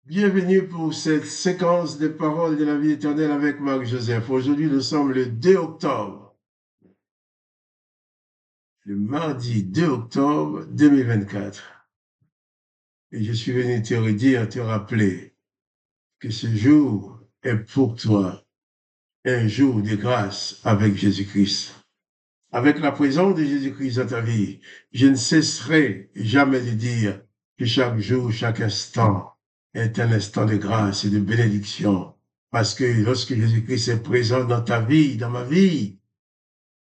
Bienvenue pour cette séquence des paroles de la vie éternelle avec Marc Joseph. Aujourd'hui, nous sommes le 2 octobre, le mardi 2 octobre 2024. Et je suis venu te redire, te rappeler que ce jour est pour toi un jour de grâce avec Jésus-Christ. Avec la présence de Jésus-Christ dans ta vie, je ne cesserai jamais de dire que chaque jour, chaque instant est un instant de grâce et de bénédiction. Parce que lorsque Jésus-Christ est présent dans ta vie, dans ma vie,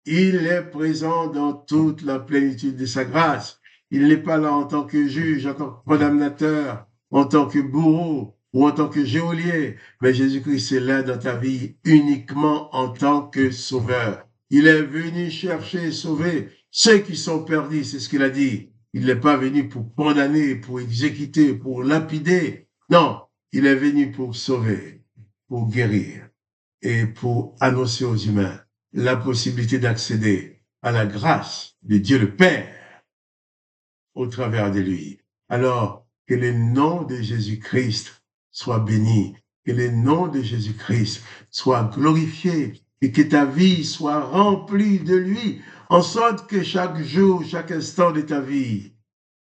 il est présent dans toute la plénitude de sa grâce. Il n'est pas là en tant que juge, en tant que condamnateur, en tant que bourreau ou en tant que geôlier, mais Jésus-Christ est là dans ta vie uniquement en tant que sauveur. Il est venu chercher et sauver ceux qui sont perdus, c'est ce qu'il a dit. Il n'est pas venu pour condamner, pour exécuter, pour lapider. Non, il est venu pour sauver, pour guérir et pour annoncer aux humains la possibilité d'accéder à la grâce de Dieu le Père au travers de lui. Alors, que le nom de Jésus-Christ soit béni, que le nom de Jésus-Christ soit glorifié et que ta vie soit remplie de lui, en sorte que chaque jour, chaque instant de ta vie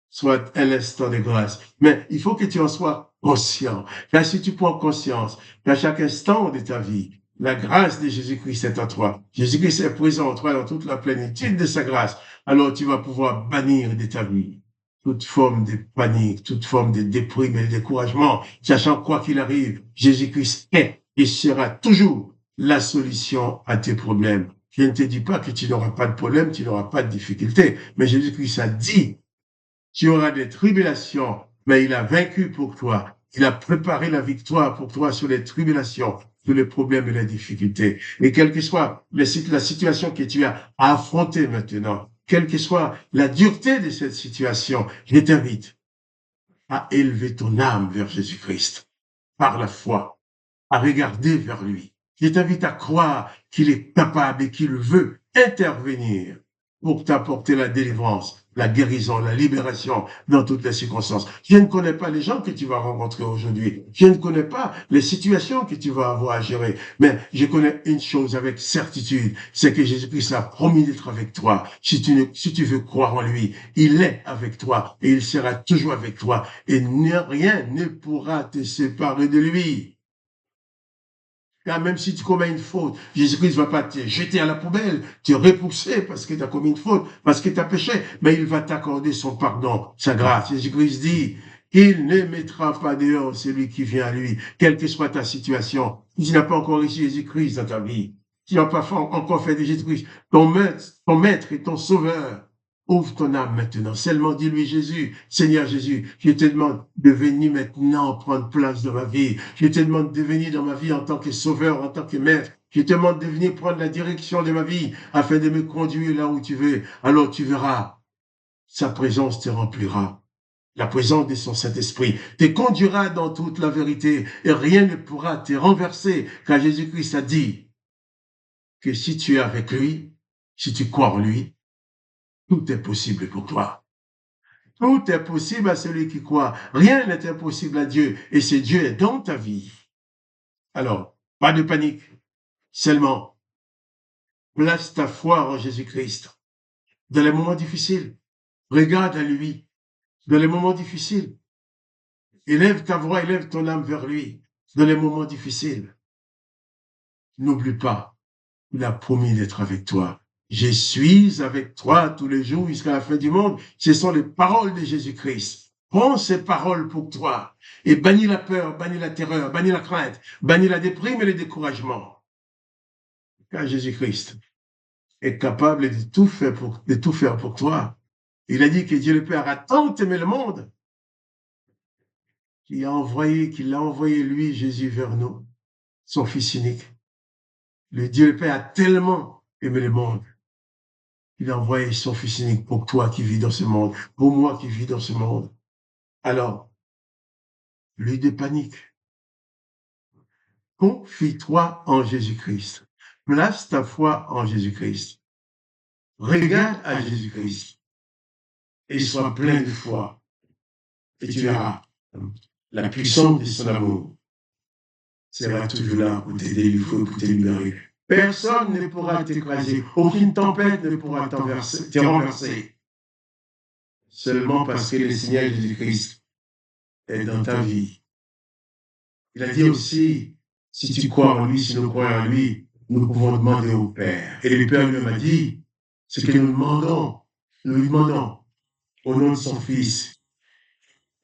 soit un instant de grâce. Mais il faut que tu en sois conscient. Car si tu prends conscience qu'à chaque instant de ta vie, la grâce de Jésus-Christ est en toi. Jésus-Christ est présent en toi dans toute la plénitude de sa grâce. Alors tu vas pouvoir bannir de ta vie toute forme de panique, toute forme de déprime et de découragement, sachant quoi qu'il arrive, Jésus-Christ est et sera toujours la solution à tes problèmes. Je ne te dis pas que tu n'auras pas de problème, tu n'auras pas de difficulté, mais Jésus-Christ a dit tu auras des tribulations, mais il a vaincu pour toi. Il a préparé la victoire pour toi sur les tribulations, sur les problèmes et les difficultés. Et quelle que soit la situation que tu as à affronter maintenant, quelle que soit la dureté de cette situation, je t'invite à élever ton âme vers Jésus-Christ par la foi, à regarder vers lui. Je t'invite à croire qu'il est capable et qu'il veut intervenir pour t'apporter la délivrance, la guérison, la libération dans toutes les circonstances. Je ne connais pas les gens que tu vas rencontrer aujourd'hui. Je ne connais pas les situations que tu vas avoir à gérer. Mais je connais une chose avec certitude, c'est que Jésus-Christ a promis d'être avec toi. Si tu veux croire en lui, il est avec toi et il sera toujours avec toi. Et rien ne pourra te séparer de lui. Car même si tu commets une faute, Jésus-Christ ne va pas te jeter à la poubelle, te repousser parce que tu as commis une faute, parce que tu as péché, mais il va t'accorder son pardon, sa grâce. Jésus-Christ dit qu'il ne mettra pas dehors celui qui vient à lui, quelle que soit ta situation. Si tu n'as pas encore reçu Jésus-Christ dans ta vie, si tu n'as pas encore fait de Jésus-Christ ton maître et ton sauveur, ouvre ton âme maintenant. Seulement dis-lui, Jésus, Seigneur Jésus, je te demande de venir maintenant prendre place dans ma vie. Je te demande de venir dans ma vie en tant que sauveur, en tant que maître. Je te demande de venir prendre la direction de ma vie afin de me conduire là où tu veux. Alors tu verras, sa présence te remplira. La présence de son Saint-Esprit te conduira dans toute la vérité et rien ne pourra te renverser car Jésus-Christ a dit que si tu es avec lui, si tu crois en lui, tout est possible pour toi. Tout est possible à celui qui croit. Rien n'est impossible à Dieu. Et si Dieu est dans ta vie, alors, pas de panique. Seulement, place ta foi en Jésus-Christ. Dans les moments difficiles, regarde à lui. Dans les moments difficiles, élève ta voix, élève ton âme vers lui. Dans les moments difficiles, n'oublie pas, il a promis d'être avec toi. Je suis avec toi tous les jours jusqu'à la fin du monde. Ce sont les paroles de Jésus-Christ. Prends ces paroles pour toi et bannis la peur, bannis la terreur, bannis la crainte, bannis la déprime et le découragement. Car Jésus-Christ est capable de tout faire pour toi. Il a dit que Dieu le Père a tant aimé le monde qu'il a envoyé lui, Jésus, vers nous, son Fils unique. Le Dieu le Père a tellement aimé le monde. Il a envoyé son Fils unique pour toi qui vis dans ce monde, pour moi qui vis dans ce monde. Alors, lui de panique. Confie-toi en Jésus-Christ. Place ta foi en Jésus-Christ. Regarde à Jésus-Christ et sois plein de foi. Et tu verras, la puissance de son amour sera toujours là pour te délivrer, pour te libérer. Personne ne pourra t'écraser, aucune tempête ne pourra te renverser. Seulement parce que le Seigneur Jésus-Christ est dans ta vie. Il a dit aussi, si tu crois en lui, si nous croyons en lui, nous pouvons demander au Père. Et le Père lui a dit, ce que nous lui demandons au nom de son Fils,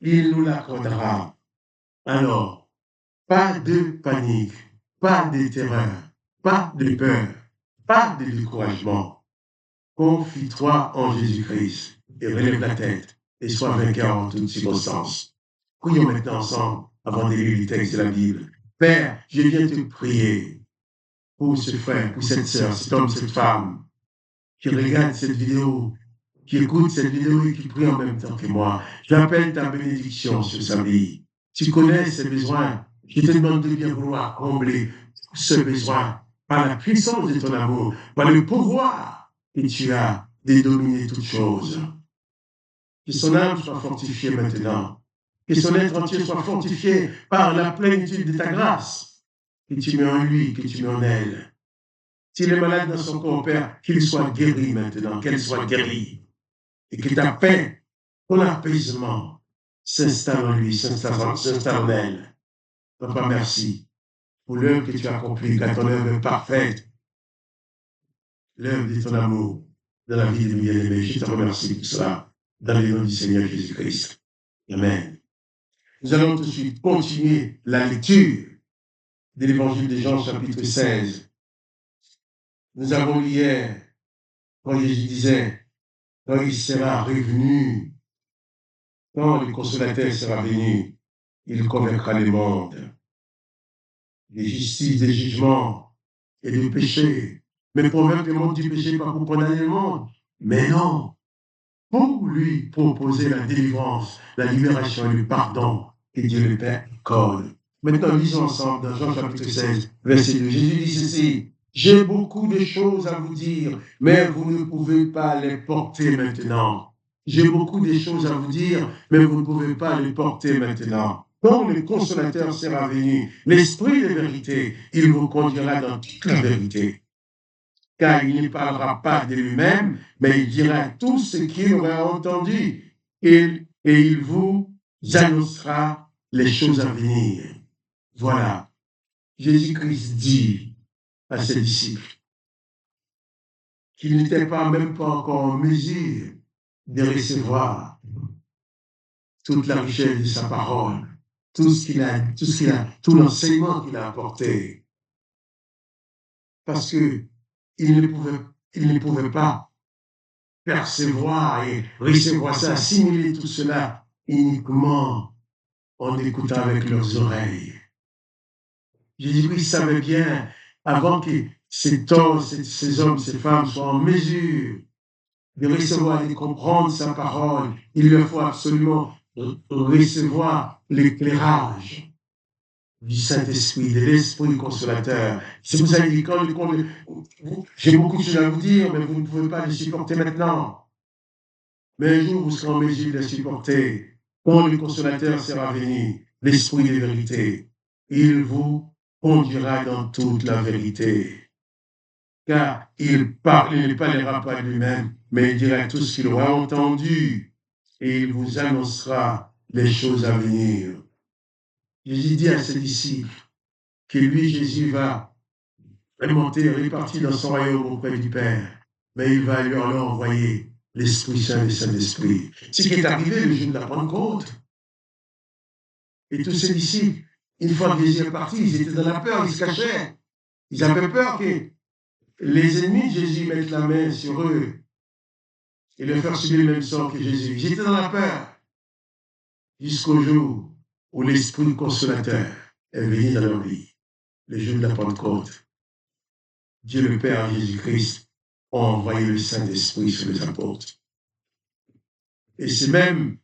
il nous l'accordera. Alors, pas de panique, pas de terreur, pas de peur, pas de découragement. Confie-toi en Jésus-Christ et relève la tête et sois vainqueur en toutes circonstances. Prions maintenant ensemble avant de lire le texte de la Bible. Père, je viens te prier pour ce frère, pour cette sœur, cet homme, cette femme qui regarde cette vidéo, qui écoute cette vidéo et qui prie en même temps que moi. J'appelle ta bénédiction sur sa vie. Tu connais ses besoins. Je te demande de bien vouloir combler ce besoin par la puissance de ton amour, par le pouvoir que tu as de dominer toutes choses. Que son âme soit fortifiée maintenant. Que son être entier soit fortifié par la plénitude de ta grâce que tu mets en lui, que tu mets en elle. S'il est malade dans son corps, Père, qu'il soit guéri maintenant, qu'elle soit guérie. Et que ta paix, ton apaisement s'installe en lui, s'installe en elle. Papa, merci pour l'œuvre que tu as accomplie, car ton œuvre est parfaite. L'œuvre de ton amour dans la vie de mes bien-aimés. Je te remercie pour cela, dans le nom du Seigneur Jésus-Christ. Amen. Nous allons tout de suite continuer la lecture de l'évangile de Jean, chapitre 16. Nous avons lu hier, quand Jésus disait, quand il sera revenu, quand le consolateur sera venu, il convaincra le monde de justice, de jugement et de péché. Mais convaincre le monde du péché, pas pour condamner le monde. Mais non, pour lui proposer la délivrance, la libération et le pardon que Dieu le Père accorde. Maintenant, lisons ensemble dans Jean chapitre 16, verset 2. Jésus dit ceci, « J'ai beaucoup de choses à vous dire, mais vous ne pouvez pas les porter maintenant. J'ai beaucoup de choses à vous dire, mais vous ne pouvez pas les porter maintenant. Quand le consolateur sera venu, l'esprit de vérité, il vous conduira dans toute la vérité. Car il ne parlera pas de lui-même, mais il dira tout ce qu'il aura entendu, et il vous annoncera les choses à venir. » Voilà, Jésus-Christ dit à ses disciples qu'il n'était même pas encore en mesure de recevoir toute la richesse de sa parole, tout l'enseignement qu'il a apporté. Parce que il ne pouvait pas percevoir et recevoir ça, assimiler tout cela uniquement en écoutant avec leurs oreilles. Jésus-Christ savait bien, avant que ces hommes, ces femmes soient en mesure de recevoir et de comprendre sa parole, il leur faut absolument recevoir l'éclairage du Saint-Esprit, de l'Esprit consolateur. C'est pour ça qu'il dit, j'ai beaucoup de choses à vous dire, mais vous ne pouvez pas les supporter maintenant. Mais un jour, vous serez en mesure de les supporter. Quand le consolateur sera venu, l'Esprit de vérité, il vous conduira dans toute la vérité. Car il ne parlera pas de lui-même, mais il dira tout ce qu'il aura entendu et il vous annoncera les choses à venir. Jésus dit à ses disciples que lui, Jésus, va remonter, repartir dans son royaume auprès du Père, mais il va leur envoyer l'Esprit Saint et le Saint-Esprit. Ce qui est arrivé le jour de la Pentecôte. Et tous ses disciples, une fois que Jésus est parti, ils étaient dans la peur, ils se cachaient. Ils avaient peur que les ennemis de Jésus mettent la main sur eux et leur faire subir le même sort que Jésus. Ils étaient dans la peur jusqu'au jour où l'Esprit consolateur est venu dans leur vie, le jour de la Pentecôte. Dieu le Père et Jésus-Christ ont envoyé le Saint-Esprit sur les apôtres. Et ces mêmes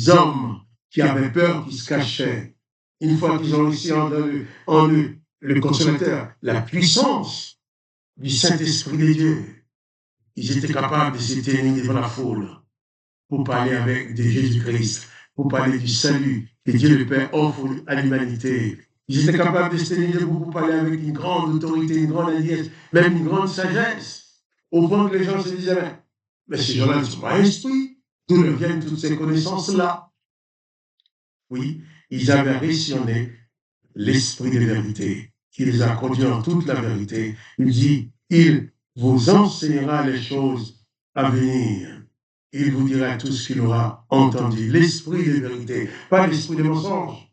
hommes qui avaient peur, qui se cachaient, une fois qu'ils ont reçu en eux le consolateur, la puissance du Saint-Esprit de Dieu, ils étaient capables de se tenir devant la foule pour parler de Jésus-Christ, pour parler du salut que Dieu le Père offre à l'humanité. Ils étaient capables d'estimer beaucoup parler avec une grande autorité, une grande alliance, même une grande sagesse, au point que les gens se disaient, mais ces gens-là ne sont pas instruits, d'où leur viennent toutes ces connaissances-là? Oui, ils avaient réceptionné l'esprit de vérité, qui les a conduits en toute la vérité. Il dit, il vous enseignera les choses à venir. Il vous dira tout ce qu'il aura entendu. L'esprit de vérité, pas l'esprit de mensonge.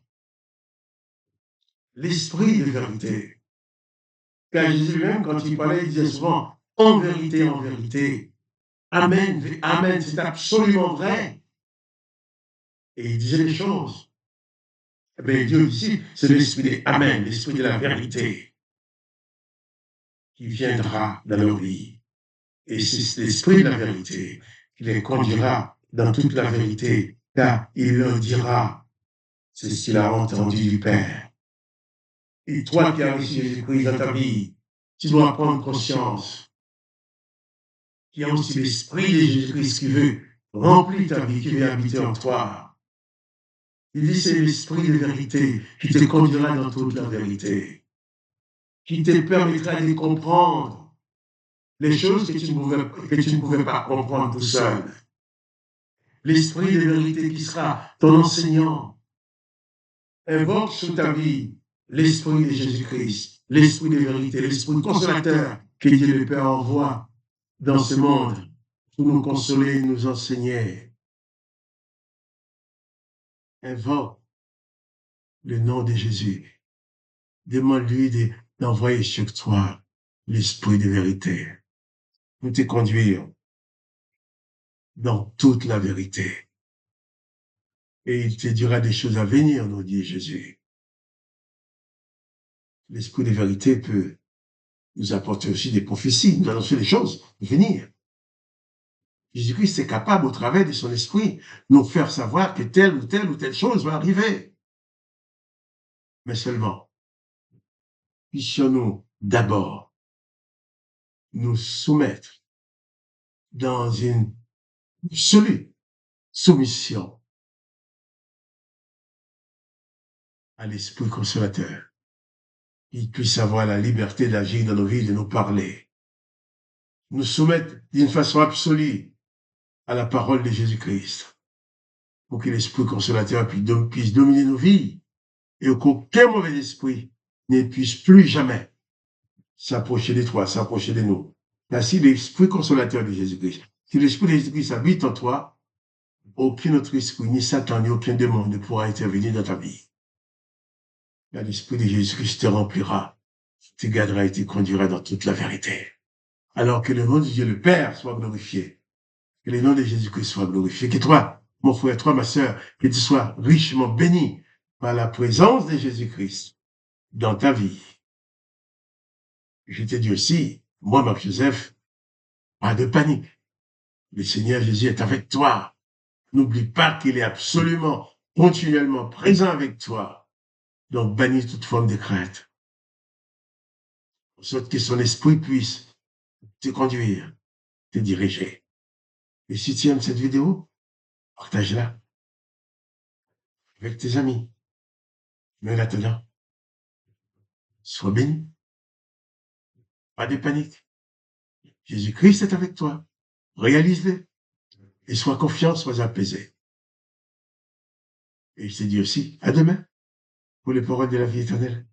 L'esprit de vérité. Car Jésus lui-même, quand il parlait, il disait souvent, en vérité, en vérité. Amen, amen, c'est absolument vrai. Et il disait les choses. Eh bien, Dieu ici, c'est l'esprit de Amen, l'esprit de la vérité qui viendra dans leur vie. Et c'est l'esprit de la vérité qui les conduira dans toute la vérité, car il leur dira c'est ce qu'il a entendu du Père. Et toi qui as reçu Jésus-Christ dans ta vie, tu dois prendre conscience qu'il y a aussi l'esprit de Jésus-Christ qui veut remplir ta vie, qui veut habiter en toi. Il dit c'est l'esprit de vérité qui te conduira dans toute la vérité, qui te permettra de comprendre les choses que tu ne pouvais pas comprendre tout seul. L'esprit de vérité qui sera ton enseignant. Invoque sur ta vie l'esprit de Jésus-Christ, l'esprit de vérité, l'esprit consolateur que Dieu le Père envoie dans ce monde pour nous consoler et nous enseigner. Invoque le nom de Jésus. Demande-lui d'envoyer sur toi l'esprit de vérité pour te conduire dans toute la vérité. Et il te dira des choses à venir, nous dit Jésus. L'esprit de vérité peut nous apporter aussi des prophéties, nous annoncer des choses à venir. Jésus-Christ est capable, au travers de son esprit, nous faire savoir que telle ou telle chose va arriver. Mais seulement, puissions-nous d'abord nous soumettre dans une absolue soumission à l'esprit consolateur, qu'il puisse avoir la liberté d'agir dans nos vies, de nous parler. Nous soumettre d'une façon absolue à la parole de Jésus-Christ, pour que l'esprit consolateur puisse dominer nos vies et qu'aucun mauvais esprit ne puisse plus jamais s'approcher de toi, s'approcher de nous. Car si l'esprit consolateur de Jésus-Christ, si l'esprit de Jésus-Christ habite en toi, aucun autre esprit, ni Satan, ni aucun démon ne pourra intervenir dans ta vie. Car l'esprit de Jésus-Christ te remplira, te gardera et te conduira dans toute la vérité. Alors que le nom de Dieu le Père soit glorifié, que le nom de Jésus-Christ soit glorifié, que toi, mon frère, toi, ma sœur, que tu sois richement béni par la présence de Jésus-Christ dans ta vie. Je te dis aussi, moi, Marc-Joseph, pas de panique. Le Seigneur Jésus est avec toi. N'oublie pas qu'il est absolument, continuellement présent avec toi. Donc, bannis toute forme de crainte. En sorte que son esprit puisse te conduire, te diriger. Et si tu aimes cette vidéo, partage-la avec tes amis. Mais en attendant, sois béni. Pas de panique. Jésus-Christ est avec toi. Réalise-le. Et sois confiant, sois apaisé. Et je te dis aussi, à demain, pour les paroles de la vie éternelle.